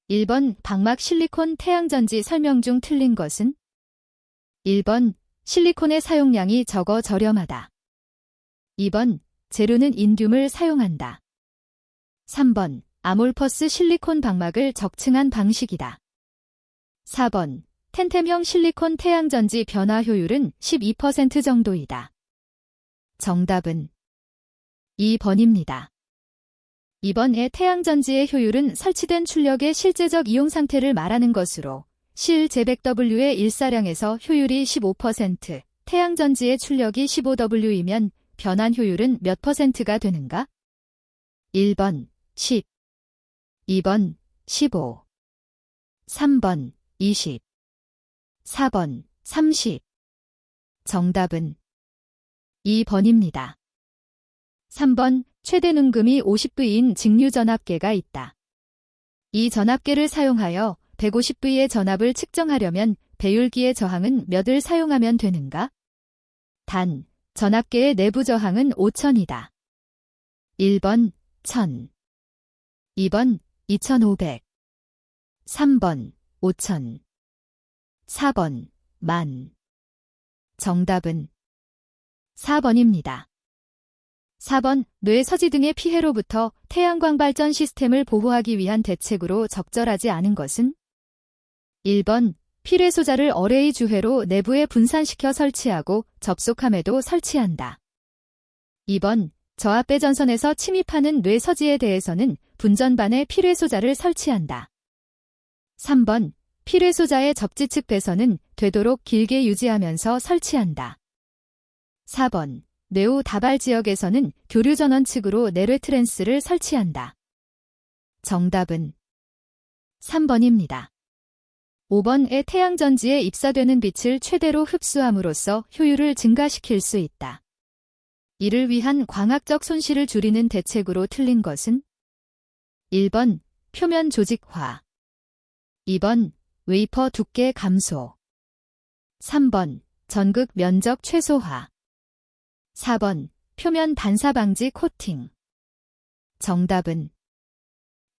1번 방막 실리콘 태양전지 설명 중 틀린 것은? 1번 실리콘의 사용량이 적어 저렴하다. 2번 재료는 인듐을 사용한다. 3번 아몰퍼스 실리콘 방막을 적층한 방식이다. 4번 텐템형 실리콘 태양전지 변화 효율은 12% 정도이다. 정답은 2번입니다. 이번의 태양전지의 효율은 설치된 출력의 실제적 이용 상태를 말하는 것으로 실 제100W의 일사량에서 효율이 15%, 태양전지의 출력이 15W이면 변환 효율은 몇 %가 되는가? 1번 10, 2번 15, 3번 20, 4번 30. 정답은 2번입니다. 3번 최대 눈금이 50V인 직류전압계가 있다. 이 전압계를 사용하여 150V의 전압을 측정하려면 배율기의 저항은 몇을 사용하면 되는가? 단, 전압계의 내부 저항은 5000이다. 1번 1000, 2번 2500, 3번 5000, 4번 10,000. 정답은 4번입니다. 4번 뇌 서지 등의 피해로부터 태양광 발전 시스템을 보호하기 위한 대책으로 적절하지 않은 것은? 1번 필해 소자를 어레이 주회로 내부에 분산시켜 설치하고 접속함에도 설치한다. 2번 저압배 전선에서 침입하는 뇌 서지에 대해서는 분전반에 필해 소자를 설치한다. 3번 필해 소자의 접지측 배선은 되도록 길게 유지하면서 설치한다. 4번 뇌우 다발 지역에서는 교류 전원 측으로 내뢰 트랜스를 설치한다. 정답은 3번입니다. 5번의 태양전지에 입사되는 빛을 최대로 흡수함으로써 효율을 증가시킬 수 있다. 이를 위한 광학적 손실을 줄이는 대책으로 틀린 것은? 1번 표면 조직화, 2번 웨이퍼 두께 감소, 3번 전극 면적 최소화, 4번 표면 반사 방지 코팅. 정답은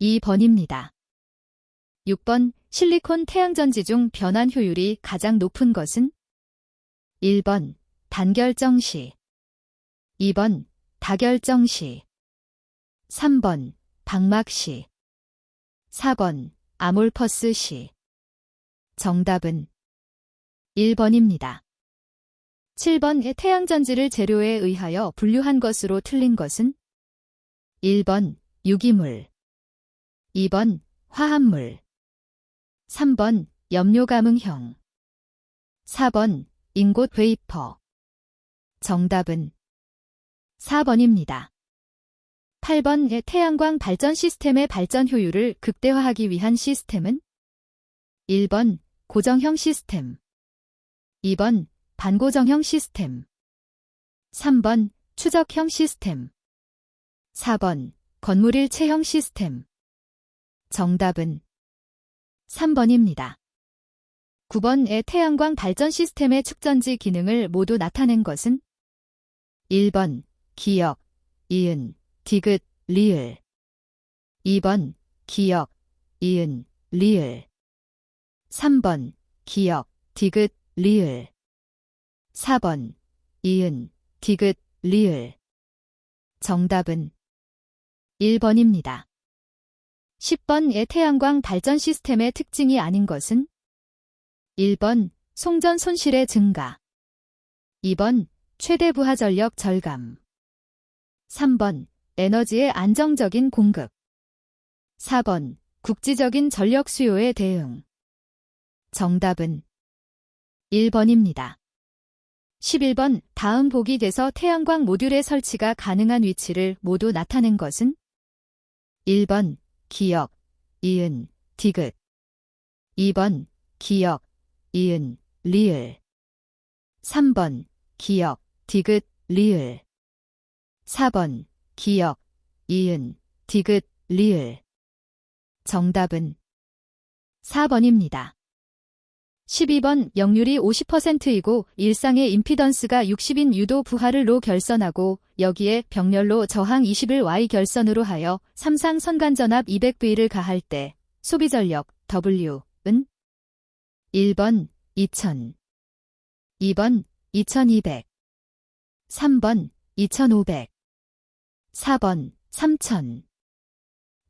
2번입니다. 6번 실리콘 태양전지 중 변환 효율이 가장 높은 것은? 1번 단결정 시, 2번 다결정 시, 3번 방막 시, 4번 아몰퍼스 시. 정답은 1번입니다. 7번의 태양전지를 재료에 의하여 분류한 것으로 틀린 것은? 1번 유기물, 2번 화합물, 3번 염료감응형, 4번 인곳 웨이퍼. 정답은 4번입니다. 8번의 태양광 발전 시스템의 발전 효율을 극대화하기 위한 시스템은? 1번 고정형 시스템, 2번 반고정형 시스템, 3번 추적형 시스템, 4번 건물일체형 시스템. 정답은 3번입니다. 9번의 태양광 발전 시스템의 축전지 기능을 모두 나타낸 것은? 1번 기역, 이은, 디귿, 리을, 2번 기역, 이은, 리을, 3번 기역, 디귿, 리을, 4번 이은, 디귿, 리을. 정답은 1번입니다. 10번의 태양광 발전 시스템의 특징이 아닌 것은? 1번 송전 손실의 증가, 2번 최대 부하 전력 절감, 3번 에너지의 안정적인 공급, 4번 국지적인 전력 수요에 대응. 정답은 1번입니다. 11번 다음 보기 돼서 태양광 모듈의 설치가 가능한 위치를 모두 나타낸 것은? 1번 기역, 이은, 디귿, 2번 기역, 이은, 리을, 3번 기역, 디귿, 리을, 4번 기역, 이은, 디귿, 리을. 정답은 4번입니다. 12번 역률이 50%이고 일상의 임피던스가 60인 유도 부하를 로 결선하고 여기에 병렬로 저항 20을 Y 결선으로 하여 삼상 선간전압 200V를 가할 때 소비전력 W은 1번 2000, 2번 2200, 3번 2500, 4번 3000.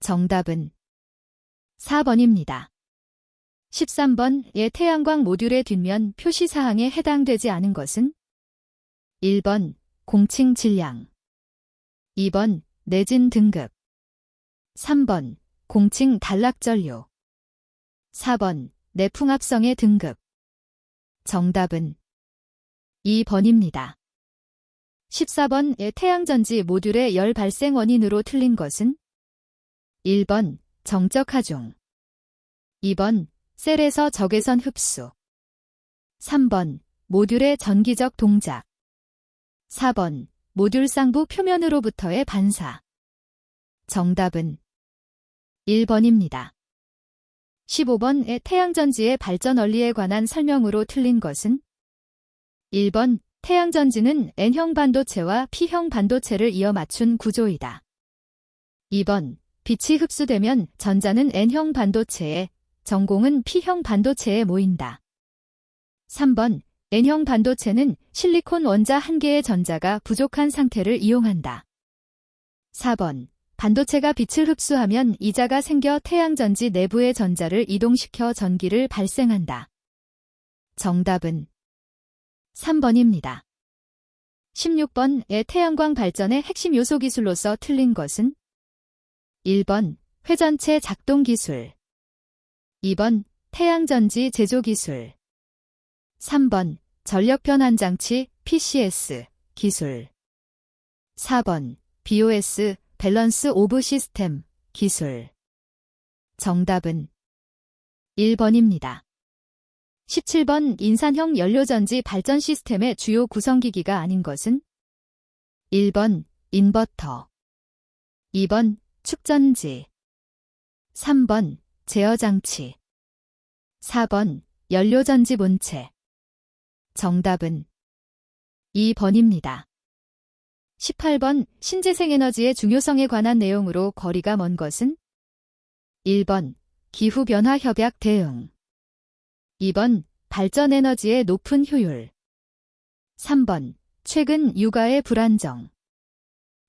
정답은 4번입니다. 13번의 태양광 모듈의 뒷면 표시사항에 해당되지 않은 것은 1번 공칭 질량, 2번 내진 등급, 3번 공칭 단락전류, 4번 내풍합성의 등급. 정답은 2번입니다. 14번의 태양전지 모듈의 열 발생 원인으로 틀린 것은 1번 정적 하중, 2번 셀에서 적외선 흡수, 3번 모듈의 전기적 동작, 4번 모듈 쌍부 표면으로부터의 반사. 정답은 1번입니다. 15번의 태양전지의 발전 원리에 관한 설명으로 틀린 것은 1번 태양전지는 N형 반도체와 P형 반도체를 이어 맞춘 구조이다. 2번 빛이 흡수되면 전자는 N형 반도체에, 전공은 P형 반도체에 모인다. 3번 N형 반도체는 실리콘 원자 한 개의 전자가 부족한 상태를 이용한다. 4번 반도체가 빛을 흡수하면 이자가 생겨 태양전지 내부의 전자를 이동시켜 전기를 발생한다. 정답은 3번입니다. 16번의 태양광 발전의 핵심 요소 기술로서 틀린 것은 1번 회전체 작동 기술, 2번 태양전지 제조 기술, 3번 전력 변환 장치 PCS 기술, 4번 BOS 밸런스 오브 시스템 기술. 정답은 1번입니다. 17번 인산형 연료전지 발전 시스템의 주요 구성기기가 아닌 것은 1번 인버터, 2번 축전지, 3번 제어장치, 4번 연료전지 본체. 정답은 2번입니다. 18번 신재생에너지의 중요성에 관한 내용으로 거리가 먼 것은 1번 기후변화 협약 대응, 2번 발전에너지의 높은 효율, 3번 최근 육아의 불안정,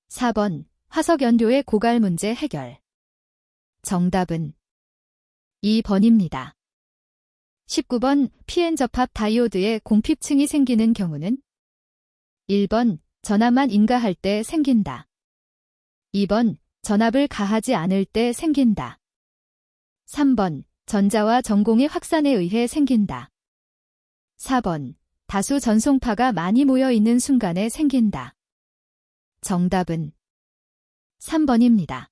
4번 화석연료의 고갈 문제 해결. 정답은 2번입니다. 19번 PN 접합 다이오드의 공핍층이 생기는 경우는 1번 전압만 인가할 때 생긴다. 2번 전압을 가하지 않을 때 생긴다. 3번 전자와 전공의 확산에 의해 생긴다. 4번 다수 전송파가 많이 모여 있는 순간에 생긴다. 정답은 3번입니다.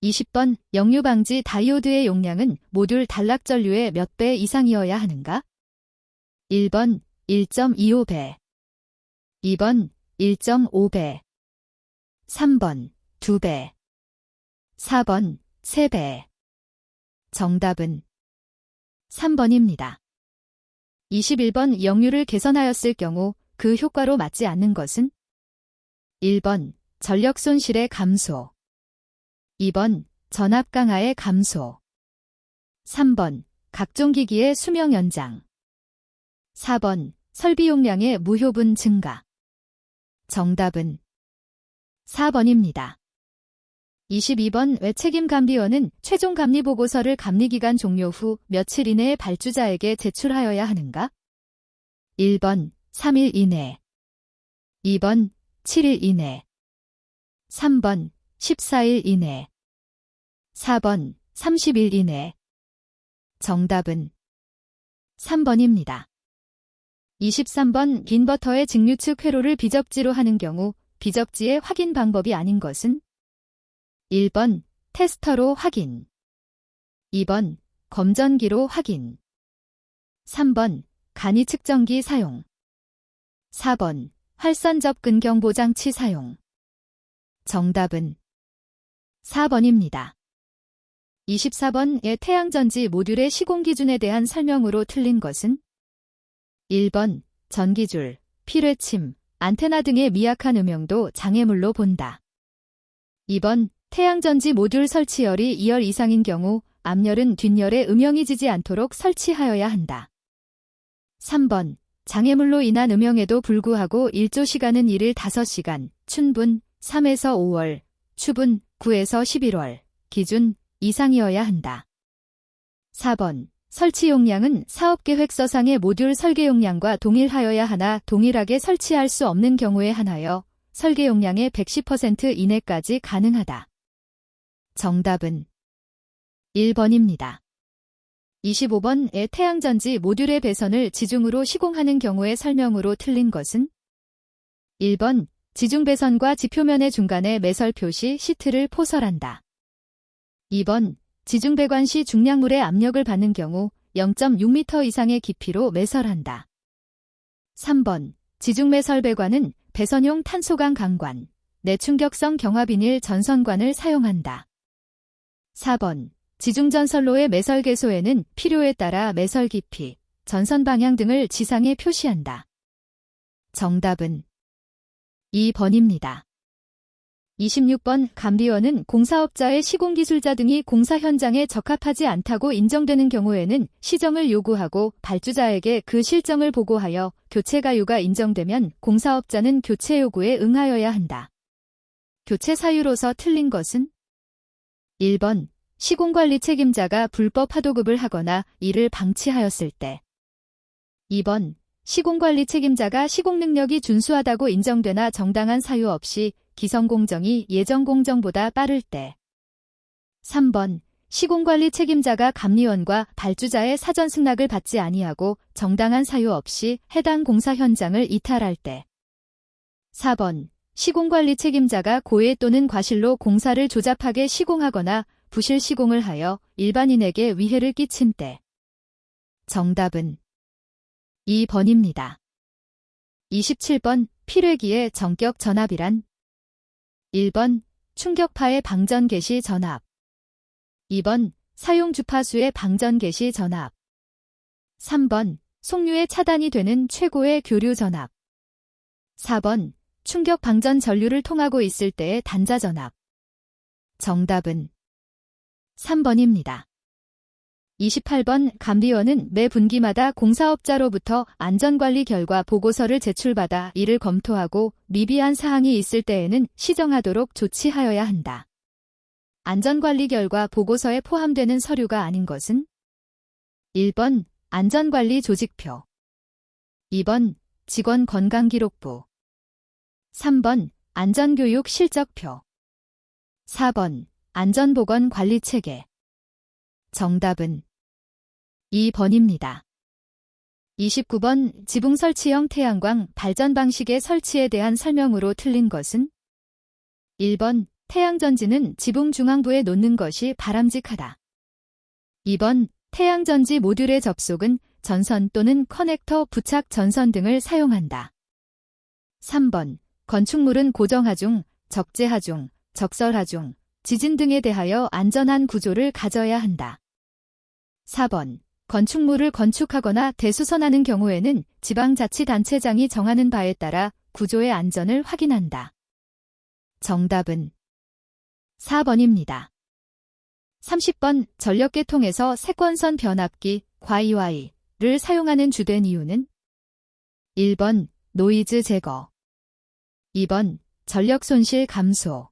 20번 역류방지 다이오드의 용량은 모듈 단락전류의 몇 배 이상이어야 하는가? 1번 1.25배, 2번 1.5배, 3번 2배, 4번 3배. 정답은 3번입니다. 21번 역류를 개선하였을 경우 그 효과로 맞지 않는 것은 1번 전력 손실의 감소, 2번 전압 강화의 감소, 3번 각종 기기의 수명 연장, 4번 설비 용량의 무효분 증가. 정답은 4번입니다. 22번 외책임 감리원은 최종 감리 보고서를 감리기간 종료 후 며칠 이내에 발주자에게 제출하여야 하는가? 1번 3일 이내, 2번 7일 이내, 3번 14일 이내, 4번 30일 이내. 정답은 3번입니다. 23번 인버터의 직류측 회로를 비접지로 하는 경우 비접지의 확인 방법이 아닌 것은 1번 테스터로 확인, 2번 검전기로 확인, 3번 간이 측정기 사용, 4번 활선 접근 경보 장치 사용. 정답은 4번입니다. 24번의 태양전지 모듈의 시공 기준에 대한 설명으로 틀린 것은 1번 전기줄, 필회침, 안테나 등의 미약한 음영도 장애물로 본다. 2번 태양전지 모듈 설치열이 2열 이상인 경우 앞열은 뒷열에 음영이 지지 않도록 설치하여야 한다. 3번. 장애물로 인한 음영에도 불구하고 일조 시간은 1일 5시간, 춘분 3에서 5월, 추분 9에서 11월, 기준 이상이어야 한다. 4번. 설치 용량은 사업계획서상의 모듈 설계 용량과 동일하여야 하나 동일하게 설치할 수 없는 경우에 한하여 설계 용량의 110% 이내까지 가능하다. 정답은 1번입니다. 25번의 태양전지 모듈의 배선을 지중으로 시공하는 경우의 설명으로 틀린 것은 1번. 지중 배선과 지표면의 중간에 매설 표시 시트를 포설한다. 2번. 지중 배관 시 중량물의 압력을 받는 경우 0.6m 이상의 깊이로 매설한다. 3번. 지중 매설 배관은 배선용 탄소강 강관, 내충격성 경화비닐 전선관을 사용한다. 4번. 지중전선로의 매설 개소에는 필요에 따라 매설 깊이, 전선 방향 등을 지상에 표시한다. 정답은 2번입니다. 26번. 감리원은 공사업자의 시공기술자 등이 공사 현장에 적합하지 않다고 인정되는 경우에는 시정을 요구하고 발주자에게 그 실정을 보고하여 교체 가유가 인정되면 공사업자는 교체 요구에 응하여야 한다. 교체 사유로서 틀린 것은 1번. 시공관리 책임자가 불법 하도급을 하거나 이를 방치하였을 때. 2번. 시공관리 책임자가 시공 능력이 준수하다고 인정되나 정당한 사유 없이 기성 공정이 예정 공정보다 빠를 때. 3번. 시공관리 책임자가 감리원과 발주자의 사전 승낙을 받지 아니하고 정당한 사유 없이 해당 공사 현장을 이탈할 때. 4번. 시공관리 책임자가 고의 또는 과실로 공사를 조잡하게 시공하거나 부실 시공을 하여 일반인에게 위해를 끼친 때. 정답은 2번입니다. 27번. 필회기의 전격 전압이란 1번. 충격파의 방전 개시 전압. 2번. 사용 주파수의 방전 개시 전압. 3번. 속류의 차단이 되는 최고의 교류 전압. 4번. 충격 방전 전류를 통하고 있을 때의 단자 전압. 정답은 3번입니다. 28번. 감리원은 매 분기마다 공사업자로부터 안전관리 결과 보고서를 제출받아 이를 검토하고 미비한 사항이 있을 때에는 시정하도록 조치하여야 한다. 안전관리 결과 보고서에 포함되는 서류가 아닌 것은 1번. 안전관리 조직표. 2번. 직원 건강기록부. 3번. 안전교육 실적표. 4번. 안전보건관리체계. 정답은 2번입니다. 29번. 지붕 설치형 태양광 발전 방식의 설치에 대한 설명으로 틀린 것은 1번. 태양전지는 지붕 중앙부에 놓는 것이 바람직하다. 2번. 태양전지 모듈의 접속은 전선 또는 커넥터 부착 전선 등을 사용한다. 3번. 건축물은 고정하중, 적재하중, 적설하중, 지진 등에 대하여 안전한 구조를 가져야 한다. 4번. 건축물을 건축하거나 대수선하는 경우에는 지방자치단체장이 정하는 바에 따라 구조의 안전을 확인한다. 정답은 4번입니다. 30번. 전력계통에서 세권선 변압기, YY를 사용하는 주된 이유는 1번. 노이즈 제거. 2번. 전력 손실 감소.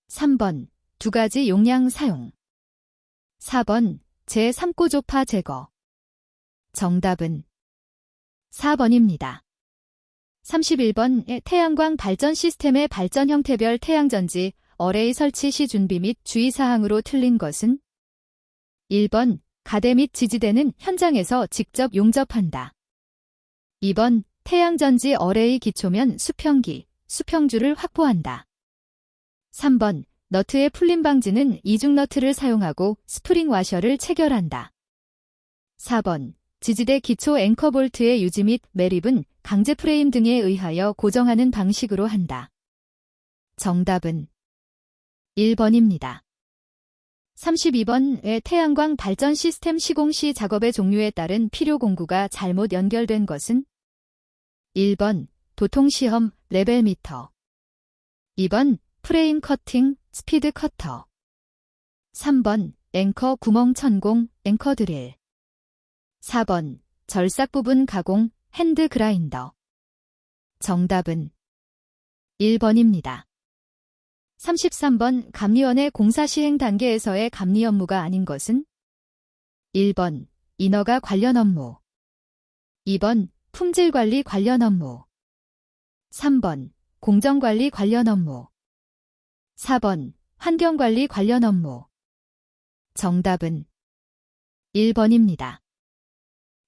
3번. 두 가지 용량 사용. 4번. 제3고조파 제거. 정답은 4번입니다. 31번. 태양광 발전 시스템의 발전 형태별 태양전지 어레이 설치 시 준비 및 주의사항으로 틀린 것은 1번. 가대 및 지지대는 현장에서 직접 용접한다. 2번. 태양전지 어레이 기초면 수평기, 수평줄을 확보한다. 3번. 너트의 풀림 방지는 이중 너트를 사용하고 스프링 와셔를 체결한다. 4번. 지지대 기초 앵커 볼트의 유지 및 매립은 강제 프레임 등에 의하여 고정하는 방식으로 한다. 정답은 1번입니다. 32번의 태양광 발전 시스템 시공 시 작업의 종류에 따른 필요 공구가 잘못 연결된 것은 1번. 도통시험 레벨미터. 2번. 프레임 커팅 스피드 커터. 3번. 앵커 구멍 천공, 앵커 드릴. 4번 절삭 부분 가공, 핸드 그라인더. 정답은 1번입니다. 33번 감리원의 공사 시행 단계에서의 감리 업무가 아닌 것은? 1번 인허가 관련 업무. 2번 품질관리 관련 업무. 3번 공정관리 관련 업무. 4번 환경관리 관련 업무. 정답은 1번입니다.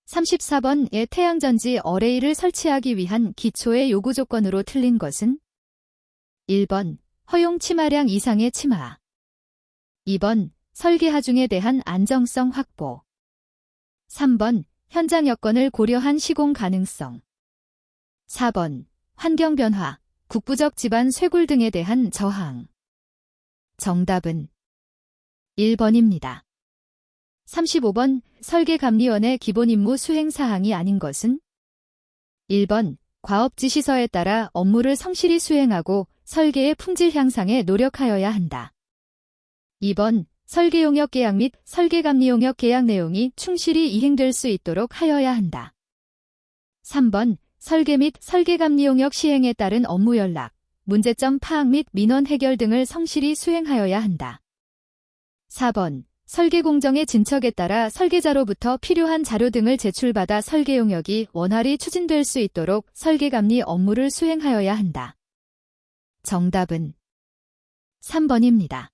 34번의 태양전지 어레이를 설치하기 위한 기초의 요구 조건으로 틀린 것은? 1번 허용 치마량 이상의 치마. 2번 설계 하중에 대한 안정성 확보. 3번 현장 여건을 고려한 시공 가능성. 4번 환경 변화, 국부적 집안 쇄골 등에 대한 저항. 정답은 1번입니다. 35번 설계감리원의 기본 임무 수행 사항이 아닌 것은? 1번 과업 지시서에 따라 업무를 성실히 수행하고 설계의 품질 향상에 노력하여야 한다. 2번 설계 용역 계약 및 설계감리 용역 계약 내용이 충실히 이행될 수 있도록 하여야 한다. 3번 설계 및 설계감리 용역 시행에 따른 업무 연락, 문제점 파악 및 민원 해결 등을 성실히 수행하여야 한다. 4번 설계 공정의 진척에 따라 설계자로부터 필요한 자료 등을 제출받아 설계 용역이 원활히 추진될 수 있도록 설계감리 업무를 수행하여야 한다. 정답은 3번입니다.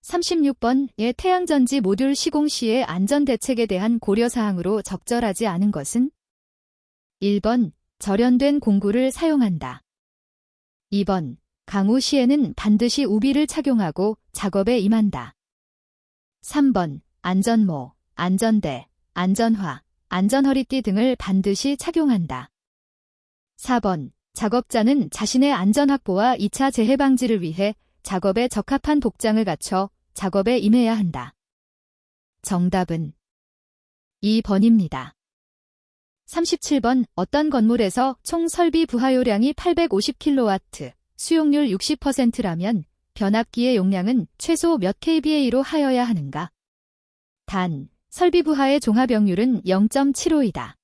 36번의 태양전지 모듈 시공 시의 안전대책에 대한 고려사항으로 적절하지 않은 것은? 1번 절연된 공구를 사용한다. 2번 강우 시에는 반드시 우비를 착용하고 작업에 임한다. 3번 안전모, 안전대, 안전화, 안전허리띠 등을 반드시 착용한다. 4번 작업자는 자신의 안전 확보와 2차 재해 방지를 위해 작업에 적합한 복장을 갖춰 작업에 임해야 한다. 정답은 2번입니다. 37번 어떤 건물에서 총 설비 부하요량이 850kW, 수용률 60%라면 변압기의 용량은 최소 몇 kVA로 하여야 하는가? 단, 설비 부하의 종합용률은 0.75이다.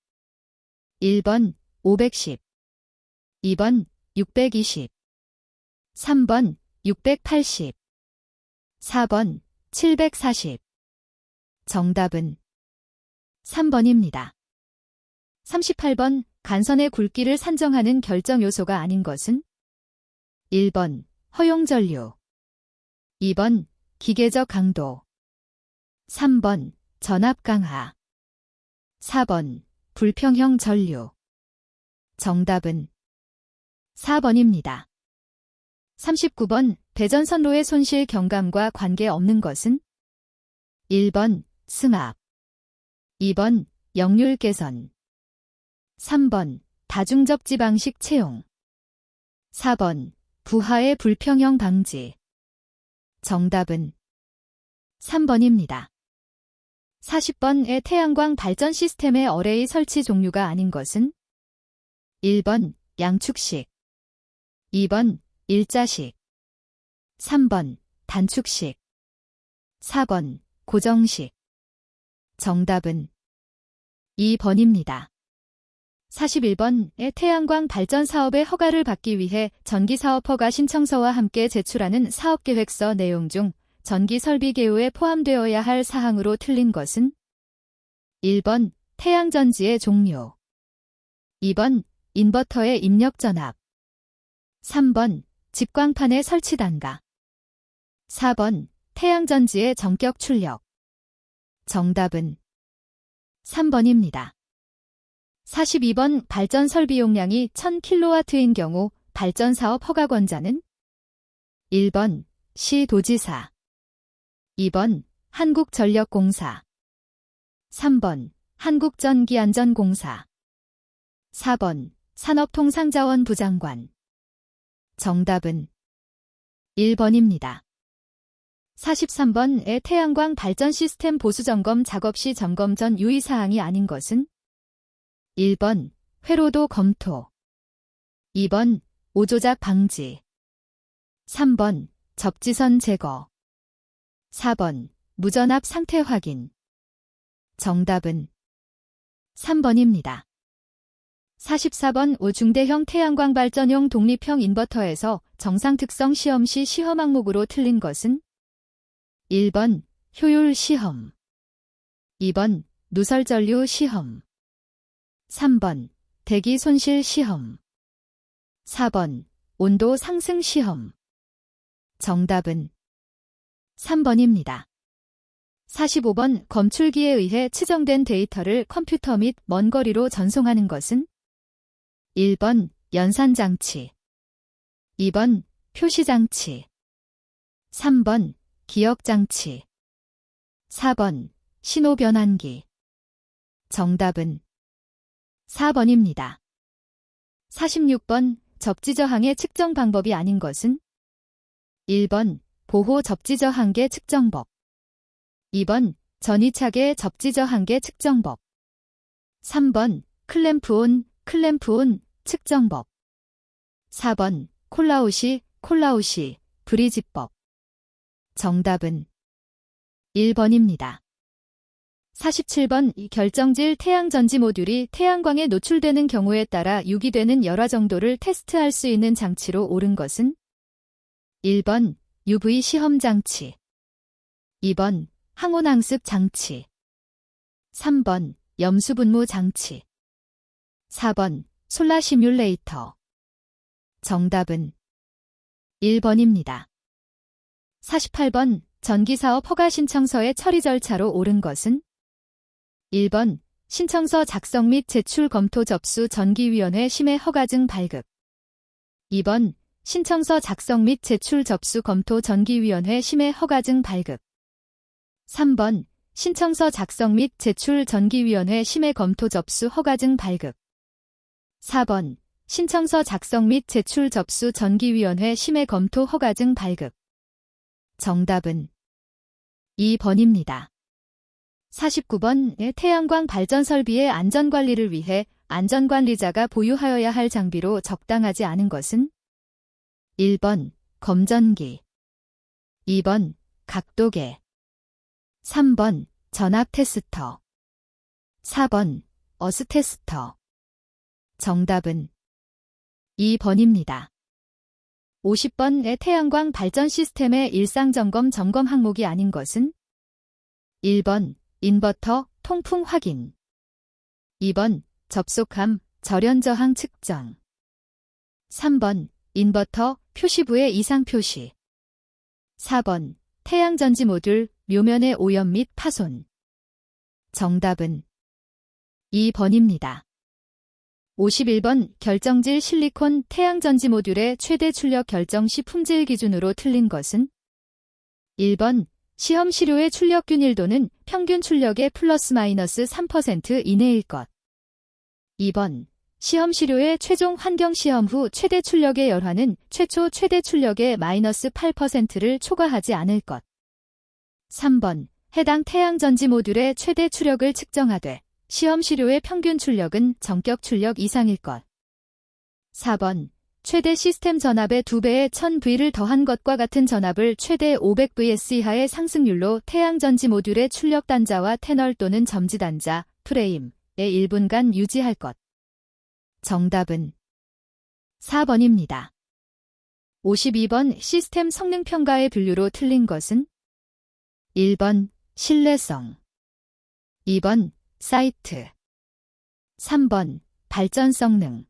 1번 510, 2번 620, 3번 680, 4번 740. 정답은 3번입니다. 38번 간선의 굵기를 산정하는 결정 요소가 아닌 것은? 1번 허용전류, 2번 기계적 강도, 3번 전압 강하, 4번 불평형 전류. 정답은 4번입니다. 39번 배전선로의 손실 경감과 관계없는 것은? 1번 승합, 2번 역률 개선, 3번 다중접지 방식 채용, 4번 부하의 불평형 방지. 정답은 3번입니다. 40번의 태양광 발전 시스템의 어레이 설치 종류가 아닌 것은? 1번 양축식, 2번 일자식, 3번 단축식, 4번 고정식. 정답은 2번입니다. 41번의 태양광 발전 사업의 허가를 받기 위해 전기사업 허가 신청서와 함께 제출하는 사업계획서 내용 중 전기 설비 개요에 포함되어야 할 사항으로 틀린 것은? 1번 태양전지의 종류, 2번 인버터의 입력 전압, 3번 집광판의 설치 단가, 4번 태양전지의 전격 출력. 정답은 3번입니다. 42번 발전 설비 용량이 1000kW인 경우 발전사업 허가 권자는? 1번 시도지사, 2번 한국전력공사, 3번 한국전기안전공사, 4번 산업통상자원부 장관. 정답은 1번입니다. 43번의 태양광 발전 시스템 보수점검 작업 시 점검 전 유의사항이 아닌 것은? 1번 회로도 검토, 2번 오조작 방지, 3번 접지선 제거, 4번 무전압 상태 확인. 정답은 3번입니다. 44번 5. 중대형 태양광 발전용 독립형 인버터에서 정상 특성 시험 시 시험 항목으로 틀린 것은 1번 효율 시험, 2번 누설 전류 시험, 3번 대기 손실 시험, 4번 온도 상승 시험. 정답은 3번입니다. 45번 검출기에 의해 측정된 데이터를 컴퓨터 및 먼 거리로 전송하는 것은 1번 연산장치, 2번 표시장치, 3번 기억장치, 4번 신호변환기. 정답은 4번입니다. 46번 접지저항의 측정 방법이 아닌 것은 1번 보호 접지저항계 측정법, 2번 전이차계 접지저항계 측정법, 3번 클램프온 측정법, 4번 콜라우시 브리지법. 정답은 1번입니다. 47번 결정질 태양전지 모듈이 태양광에 노출되는 경우에 따라 유기되는 열화 정도를 테스트할 수 있는 장치로 옳은 것은 1번 UV 시험장치, 2번 항온항습 장치, 3번 염수분무 장치, 4번 솔라 시뮬레이터. 정답은 1번입니다. 48번 전기사업 허가 신청서의 처리 절차로 옳은 것은 1번 신청서 작성 및 제출 검토 접수 전기위원회 심의 허가증 발급, 2번 신청서 작성 및 제출 접수 검토 전기위원회 심의 허가증 발급, 3번 신청서 작성 및 제출 전기위원회 심의 검토 접수 허가증 발급, 4번 신청서 작성 및 제출 접수 전기위원회 심의 검토 허가증 발급. 정답은 2번입니다. 49번 태양광 발전 설비의 안전관리를 위해 안전관리자가 보유하여야 할 장비로 적당하지 않은 것은 1번 검전기, 2번 각도계, 3번 전압 테스터, 4번 어스 테스터. 정답은 2번입니다. 50번의 태양광 발전 시스템의 일상점검 점검 항목이 아닌 것은 1번 인버터 통풍 확인, 2번 접속함 절연 저항 측정, 3번 인버터 표시부의 이상 표시, 4번 태양전지 모듈 묘면의 오염 및 파손. 정답은 2번입니다. 51번 결정질 실리콘 태양전지 모듈의 최대 출력 결정 시 품질 기준으로 틀린 것은 1번 시험 시료의 출력 균일도는 평균 출력의 플러스 마이너스 3% 이내일 것, 2번 시험 시료의 최종 환경 시험 후 최대 출력의 열화는 최초 최대 출력의 마이너스 8%를 초과하지 않을 것, 3번 해당 태양전지 모듈의 최대 출력을 측정하되 시험 시료의 평균 출력은 전격 출력 이상일 것, 4번 최대 시스템 전압의 2배의 1000V를 더한 것과 같은 전압을 최대 500Vs 이하의 상승률로 태양전지 모듈의 출력 단자와 태널 또는 점지 단자, 프레임의 1분간 유지할 것. 정답은 4번입니다. 52번 시스템 성능 평가의 분류로 틀린 것은 1번 신뢰성, 2번 사이트, 3번 발전 성능,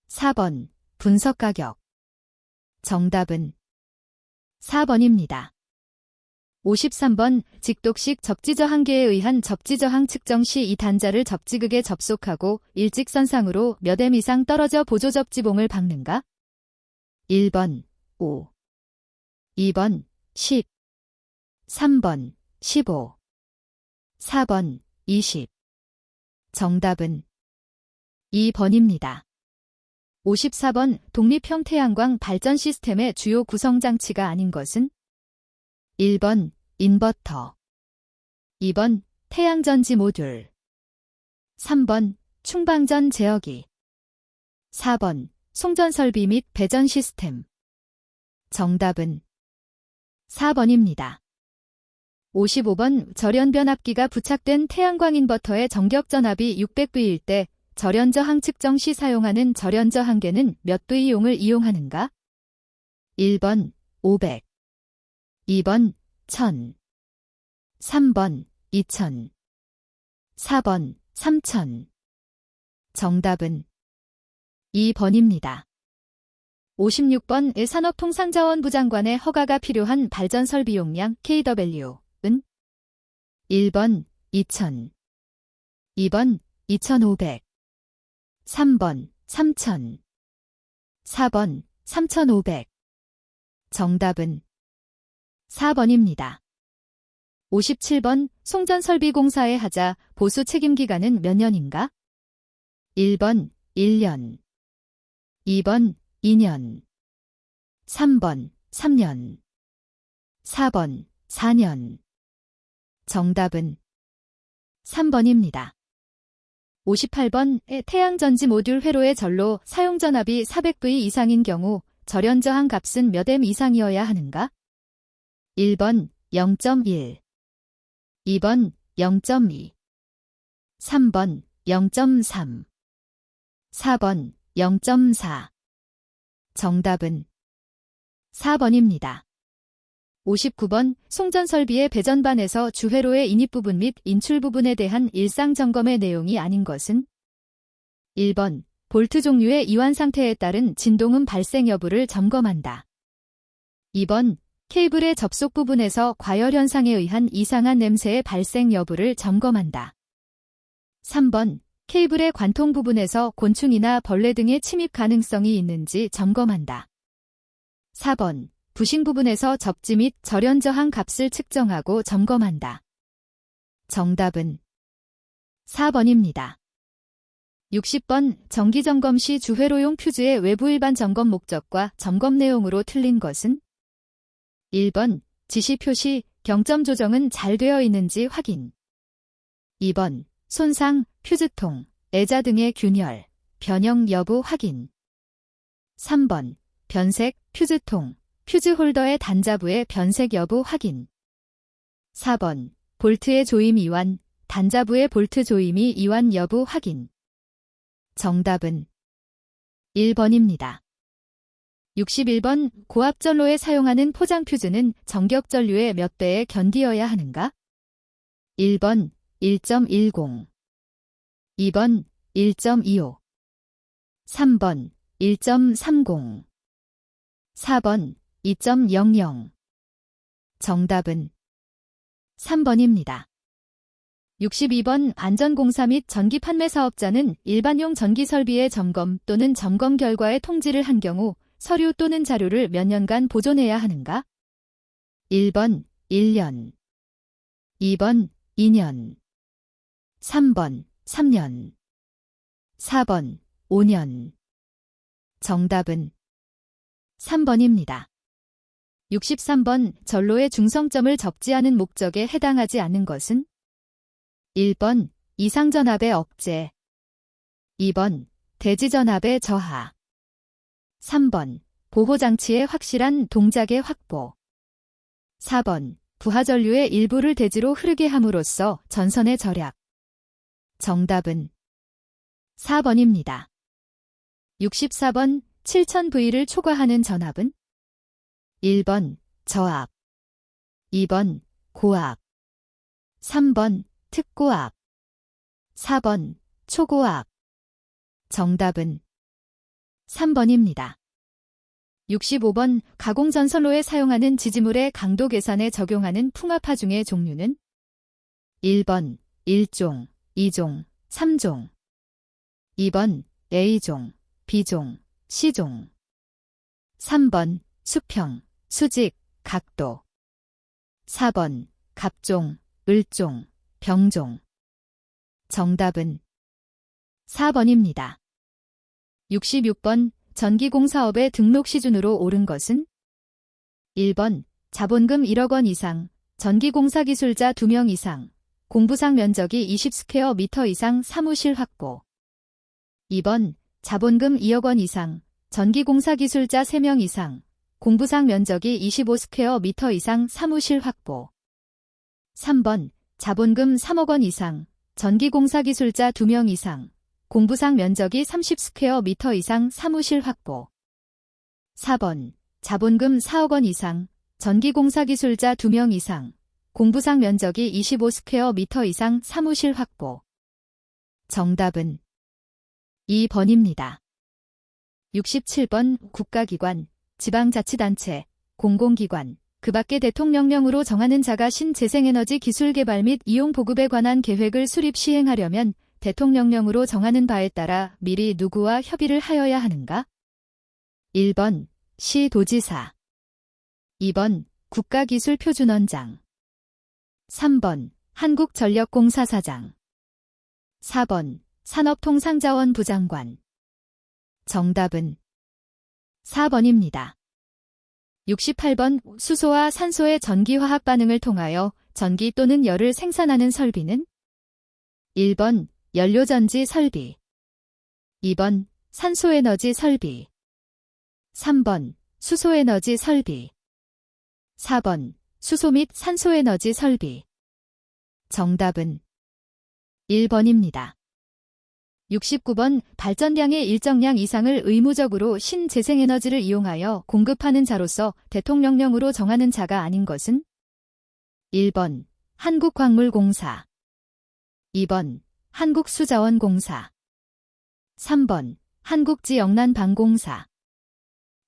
4번 분석 가격. 정답은 4번입니다. 53번 직독식 접지저항계에 의한 접지저항 측정 시 이 단자를 접지극에 접속하고 일직선상으로 몇 M 이상 떨어져 보조접지봉을 박는가? 1번 5, 2번 10, 3번 15, 4번 20. 정답은 2번입니다. 54번 독립형 태양광 발전 시스템의 주요 구성장치가 아닌 것은 1번 인버터, 2번 태양전지 모듈, 3번 충방전 제어기, 4번 송전 설비 및 배전 시스템. 정답은 4번입니다. 55번 절연변압기가 부착된 태양광 인버터의 정격 전압이 600V일 때 절연저항 측정 시 사용하는 절연저항계는 몇 V용을 이용하는가? 1번 500, 2번 1000, 3번 2000, 4번 3000. 정답은 2번입니다. 56번 산업통상자원부 장관의 허가가 필요한 발전설 비용량 KW은 1번 2000, 2번 2500, 3번 3000, 4번 3500. 정답은 4번입니다. 57번 송전설비공사의 하자 보수 책임기간은 몇 년인가? 1번 1년, 2번 2년, 3번 3년, 4번 4년. 정답은 3번입니다. 58번 태양전지 모듈 회로의 전로 사용전압이 400V 이상인 경우 절연저항 값은 몇 M 이상이어야 하는가? 1번 0.1, 2번 0.2, 3번 0.3, 4번 0.4. 정답은 4번입니다. 59번 송전설비의 배전반에서 주회로의 인입 부분 및 인출 부분에 대한 일상 점검의 내용이 아닌 것은 1번 볼트 종류의 이완 상태에 따른 진동음 발생 여부를 점검한다. 2번 케이블의 접속 부분에서 과열 현상에 의한 이상한 냄새의 발생 여부를 점검한다. 3번 케이블의 관통 부분에서 곤충이나 벌레 등의 침입 가능성이 있는지 점검한다. 4번 부싱 부분에서 접지 및 절연저항 값을 측정하고 점검한다. 정답은 4번입니다. 60번 정기점검 시 주회로용 퓨즈의 외부 일반 점검 목적과 점검 내용으로 틀린 것은 1번 지시 표시, 경점 조정은 잘 되어 있는지 확인. 2번 손상, 퓨즈통, 애자 등의 균열, 변형 여부 확인. 3번 변색, 퓨즈통, 퓨즈 홀더의 단자부의 변색 여부 확인. 4번 볼트의 조임 이완, 단자부의 볼트 조임이 이완 여부 확인. 정답은 1번입니다. 61번 고압전로에 사용하는 포장 퓨즈는 정격 전류의 몇 배에 견디어야 하는가? 1번 1.10, 2번 1.25, 3번 1.30, 4번 2.00. 정답은 3번입니다. 62번 안전공사 및 전기 판매 사업자는 일반용 전기 설비의 점검 또는 점검 결과의 통지를 한 경우 서류 또는 자료를 몇 년간 보존해야 하는가? 1번 1년, 2번 2년, 3번 3년, 4번 5년. 정답은 3번입니다. 63번 전로의 중성점을 적지하는 목적에 해당하지 않는 것은 1번 이상전압의 억제, 2번 대지전압의 저하, 3번 보호장치의 확실한 동작의 확보, 4번 부하전류의 일부를 대지로 흐르게 함으로써 전선의 절약. 정답은 4번입니다. 64번 7000V를 초과하는 전압은 1번 저압, 2번 고압, 3번 특고압, 4번 초고압. 정답은 3번입니다. 65번 가공전선로에 사용하는 지지물의 강도 계산에 적용하는 풍압하중의 종류는 1번 1종, 2종, 3종, 2번 A종, B종, C종, 3번 수평, 수직, 각도, 4번 갑종, 을종, 병종. 정답은 4번입니다. 66번 전기공사업의 등록 시준으로 오른 것은 1번 자본금 1억 원 이상, 전기공사 기술자 2명 이상, 공부상 면적이 20스퀘어미터 이상 사무실 확보. 2번 자본금 2억 원 이상, 전기공사 기술자 3명 이상, 공부상 면적이 25스퀘어미터 이상 사무실 확보. 3번 자본금 3억 원 이상, 전기공사 기술자 2명 이상, 공부상 면적이 30스퀘어미터 이상 사무실 확보. 4번 자본금 4억 원 이상, 전기공사 기술자 2명 이상, 공부상 면적이 25스퀘어미터 이상 사무실 확보. 정답은 2번입니다. 67번 국가기관, 지방자치단체, 공공기관, 그 밖의 대통령령으로 정하는 자가 신재생에너지 기술 개발 및 이용 보급에 관한 계획을 수립 시행하려면 대통령령으로 정하는 바에 따라 미리 누구와 협의를 하여야 하는가? 1번 시도지사, 2번 국가기술표준원장, 3번 한국전력공사 사장, 4번 산업통상자원부 장관. 정답은 4번입니다. 68번 수소와 산소의 전기화학 반응을 통하여 전기 또는 열을 생산하는 설비는 1번 연료전지 설비, 2번 산소에너지 설비, 3번 수소에너지 설비, 4번 수소 및 산소에너지 설비. 정답은 1번입니다. 69번 발전량의 일정량 이상을 의무적으로 신재생에너지를 이용하여 공급하는 자로서 대통령령으로 정하는 자가 아닌 것은 1번 한국광물공사, 2번 한국수자원공사, 3번 한국지역난방공사,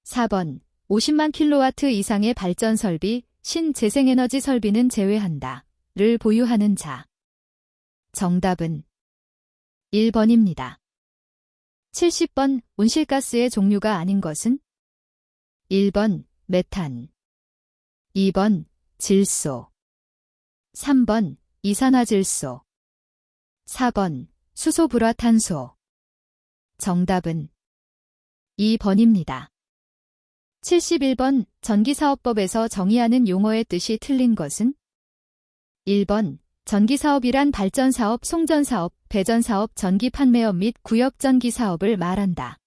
4번 50만 킬로와트 이상의 발전설비, 신재생에너지 설비는 제외한다. 를 보유하는 자. 정답은 1번입니다. 70번 온실가스의 종류가 아닌 것은 1번 메탄, 2번 질소, 3번 이산화질소, 4번 수소불화탄소. 정답은 2번입니다. 71번 전기사업법에서 정의하는 용어의 뜻이 틀린 것은 1번 전기사업이란 발전사업, 송전사업, 배전사업, 전기판매업 및 구역전기사업을 말한다.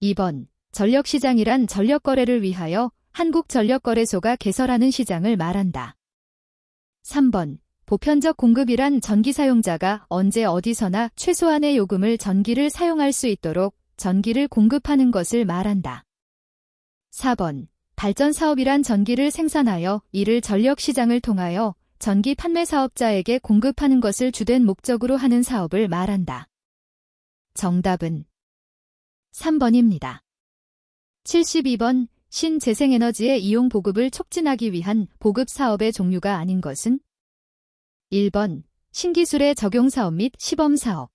2번 전력시장이란 전력거래를 위하여 한국전력거래소가 개설하는 시장을 말한다. 3번 보편적 공급이란 전기사용자가 언제 어디서나 최소한의 요금을 전기를 사용할 수 있도록 전기를 공급하는 것을 말한다. 4번 발전사업이란 전기를 생산하여 이를 전력시장을 통하여 전기 판매 사업자에게 공급하는 것을 주된 목적으로 하는 사업을 말한다. 정답은 3번입니다. 72번 신재생에너지의 이용 보급을 촉진하기 위한 보급 사업의 종류가 아닌 것은 1번 신기술의 적용 사업 및 시범 사업,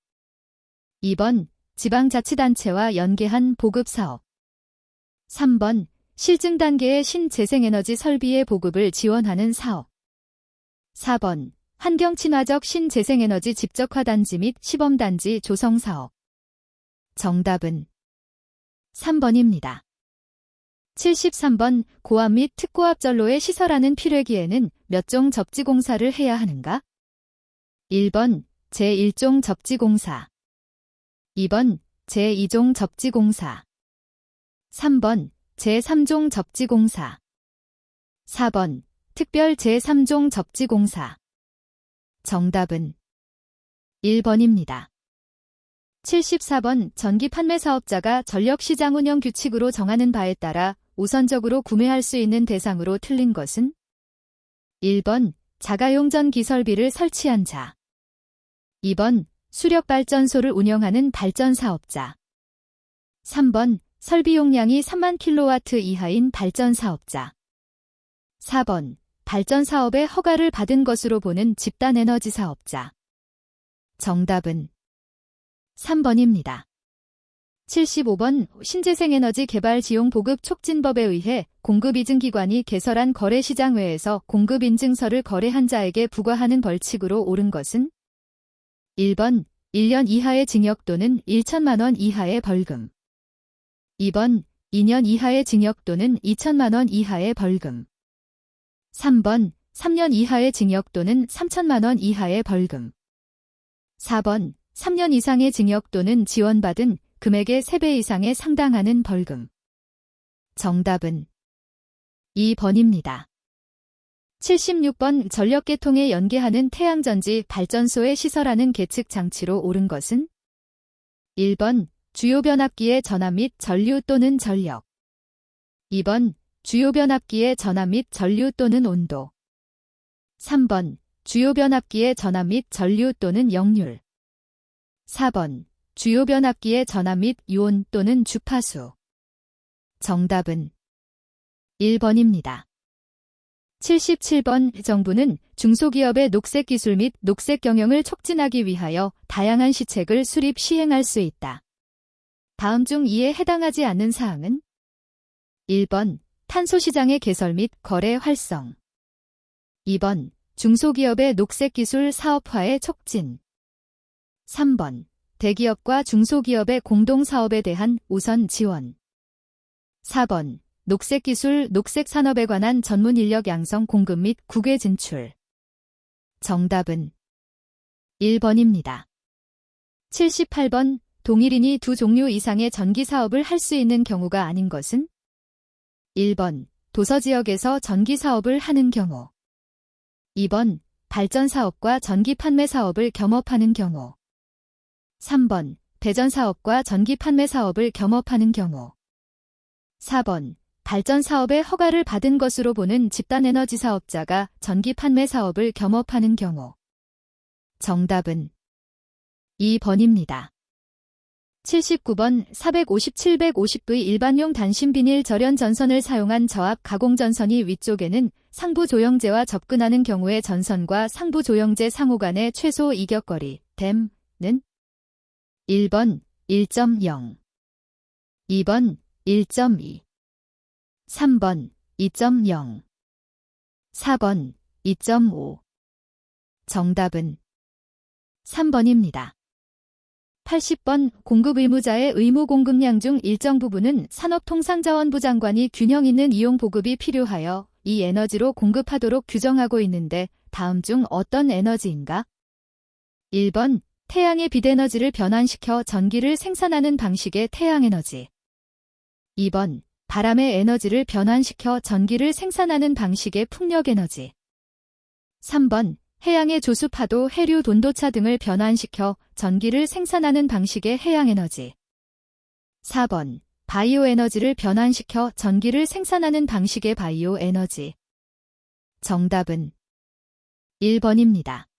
2번 지방자치단체와 연계한 보급 사업, 3번 실증 단계의 신재생에너지 설비의 보급을 지원하는 사업, 4번 환경친화적 신재생에너지 집적화단지 및 시범단지 조성사업. 정답은 3번입니다. 73번 고압 및 특고압 전로의 시설하는 필회기에는 몇 종 접지공사를 해야 하는가? 1번 제1종 접지공사, 2번 제2종 접지공사, 3번 제3종 접지공사, 4번 특별 제3종 접지공사. 정답은 1번입니다. 74번 전기판매사업자가 전력시장 운영 규칙으로 정하는 바에 따라 우선적으로 구매할 수 있는 대상으로 틀린 것은 1번 자가용 전기설비를 설치한 자, 2번 수력발전소를 운영하는 발전사업자, 3번 설비 용량이 3만 킬로와트 이하인 발전사업자, 4번 발전사업의 허가를 받은 것으로 보는 집단에너지 사업자. 정답은 3번입니다. 75번 신재생에너지 개발 지용 보급 촉진법에 의해 공급인증기관이 개설한 거래시장 외에서 공급인증서를 거래한 자에게 부과하는 벌칙으로 옳은 것은 1번 1년 이하의 징역 또는 1천만 원 이하의 벌금, 2번 2년 이하의 징역 또는 2천만 원 이하의 벌금, 3번 3년 이하의 징역 또는 3천만 원 이하의 벌금, 4번 3년 이상의 징역 또는 지원받은 금액의 3배 이상에 상당하는 벌금. 정답은 2번입니다. 76번 전력계통에 연계하는 태양전지 발전소의 시설하는 계측 장치로 옳은 것은 1번 주요 변압기의 전압 및 전류 또는 전력 2번 주요 변압기의 전압 및 전류 또는 온도 3번 주요 변압기의 전압 및 전류 또는 역률 4번 주요 변압기의 전압 및 유온 또는 주파수 정답은 1번입니다. 77번 정부는 중소기업의 녹색 기술 및 녹색 경영을 촉진하기 위하여 다양한 시책을 수립 시행할 수 있다. 다음 중 이에 해당하지 않는 사항은 1번 탄소시장의 개설 및 거래 활성 2번 중소기업의 녹색 기술 사업화의 촉진 3번 대기업과 중소기업의 공동사업에 대한 우선 지원 4번 녹색기술, 녹색산업에 관한 전문 인력 양성 공급 및 국외 진출 정답은 1번입니다. 78번 동일인이 두 종류 이상의 전기사업을 할 수 있는 경우가 아닌 것은 1번 도서지역에서 전기사업을 하는 경우 2번 발전사업과 전기판매사업을 겸업하는 경우 3번 배전사업과 전기판매사업을 겸업하는 경우 4번 발전사업의 허가를 받은 것으로 보는 집단에너지 사업자가 전기판매 사업을 겸업하는 경우 정답은 2번입니다. 79번 450-750V 일반용 단신비닐 절연 전선을 사용한 저압 가공 전선이 위쪽에는 상부 조형제와 접근하는 경우에 전선과 상부 조형제 상호 간의 최소 이격거리 댐는 1번 1.0 2번 1.2 3번 2.0 4번 2.5 정답은 3번입니다. 80번 공급 의무자의 의무 공급량 중 일정 부분은 산업통상자원부 장관이 균형 있는 이용 보급이 필요하여 이 에너지로 공급하도록 규정하고 있는데 다음 중 어떤 에너지인가? 1번 태양의 빛에너지를 변환시켜 전기를 생산하는 방식의 태양에너지 2번 바람의 에너지를 변환시켜 전기를 생산하는 방식의 풍력에너지 3번 해양의 조수파도 해류 돈도차 등을 변환시켜 전기를 생산하는 방식의 해양에너지 4번 바이오에너지를 변환시켜 전기를 생산하는 방식의 바이오에너지 정답은 1번입니다.